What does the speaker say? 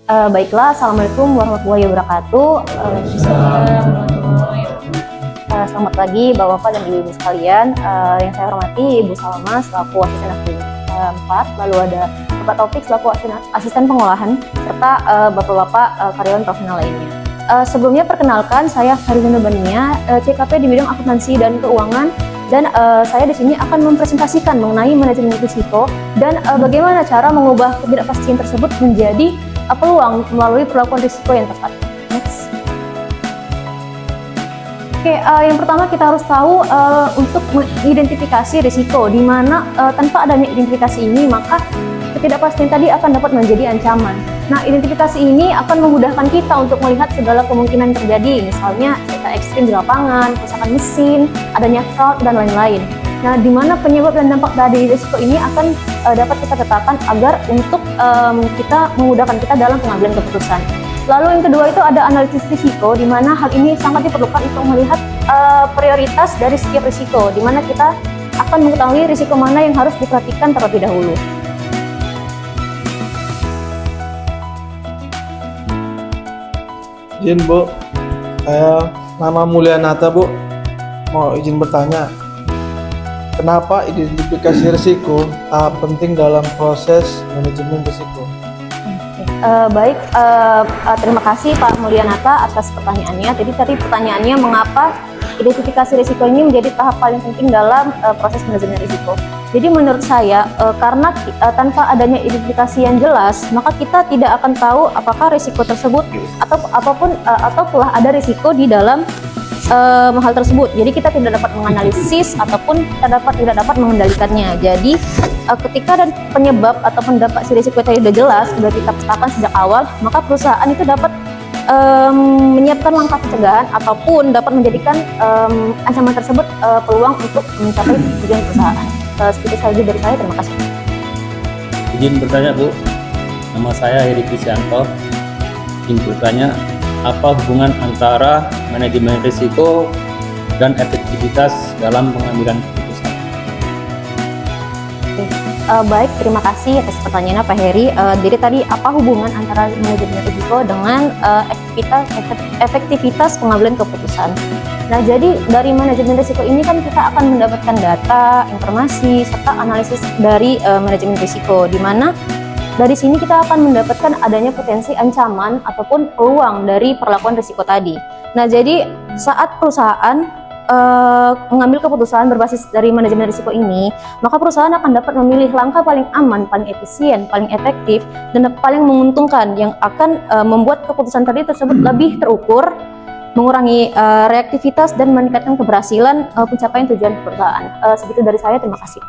Baiklah, Assalamualaikum warahmatullahi wabarakatuh. Selamat pagi Bapak-Bapak dan Ibu-Ibu sekalian. Yang saya hormati Ibu Salma selaku asisten akademik 4, lalu ada Bapak Taufik selaku asisten pengolahan, serta Bapak-Bapak karyawan profesional lainnya. Sebelumnya perkenalkan, saya Farizana Bania, CKP di bidang akuntansi dan keuangan, dan saya di sini akan mempresentasikan mengenai manajemen risiko dan bagaimana cara mengubah ketidakpastian tersebut menjadi peluang melalui perlakuan risiko yang tepat. Next. Oke, yang pertama kita harus tahu untuk mengidentifikasi risiko, di mana tanpa adanya identifikasi ini maka ketidakpastian tadi akan dapat menjadi ancaman. Nah, identifikasi ini akan memudahkan kita untuk melihat segala kemungkinan terjadi, misalnya cuaca ekstrim di lapangan, kerusakan mesin, adanya fraud, dan lain-lain. Nah, di mana penyebab dan dampak dari risiko ini akan dapat kita tetapkan agar untuk kita memudahkan kita dalam pengambilan keputusan. Lalu yang kedua itu ada analisis risiko, di mana hal ini sangat diperlukan untuk melihat prioritas dari setiap risiko, di mana kita akan mengetahui risiko mana yang harus diperhatikan terlebih dahulu. Izin Bu, saya nama Mulyanata Bu, mau izin bertanya, kenapa identifikasi risiko penting dalam proses manajemen risiko? Baik, terima kasih Pak Mulyanata atas pertanyaannya. Jadi tadi pertanyaannya mengapa identifikasi risiko ini menjadi tahap paling penting dalam proses manajemen risiko. Jadi menurut saya karena tanpa adanya identifikasi yang jelas, maka kita tidak akan tahu apakah risiko tersebut atau pula ada risiko di dalam hal tersebut. Jadi kita tidak dapat menganalisis ataupun tidak dapat mengendalikannya. Jadi ketika dan penyebab ataupun dampak si risiko tadi sudah jelas, sudah kita petakan sejak awal, maka perusahaan itu dapat menyiapkan langkah pencegahan ataupun dapat menjadikan ancaman tersebut peluang untuk mencapai tujuan perusahaan. Seperti saja dari saya, terima kasih. Izin bertanya Bu, nama saya Heri Krisyanto. Izin bertanya, apa hubungan antara manajemen risiko dan efektivitas dalam pengambilan keputusan? Baik, terima kasih atas pertanyaannya Pak Heri. Jadi tadi apa hubungan antara manajemen risiko dengan efektivitas pengambilan keputusan? Nah, jadi dari manajemen risiko ini kan kita akan mendapatkan data, informasi, serta analisis dari manajemen risiko, di mana dari sini kita akan mendapatkan adanya potensi ancaman ataupun peluang dari perlakuan risiko tadi. Nah, jadi saat perusahaan mengambil keputusan berbasis dari manajemen risiko ini, maka perusahaan akan dapat memilih langkah paling aman, paling efisien, paling efektif, dan paling menguntungkan yang akan membuat keputusan tadi tersebut lebih terukur, mengurangi reaktivitas dan meningkatkan keberhasilan pencapaian tujuan perusahaan. Segitu dari saya, terima kasih.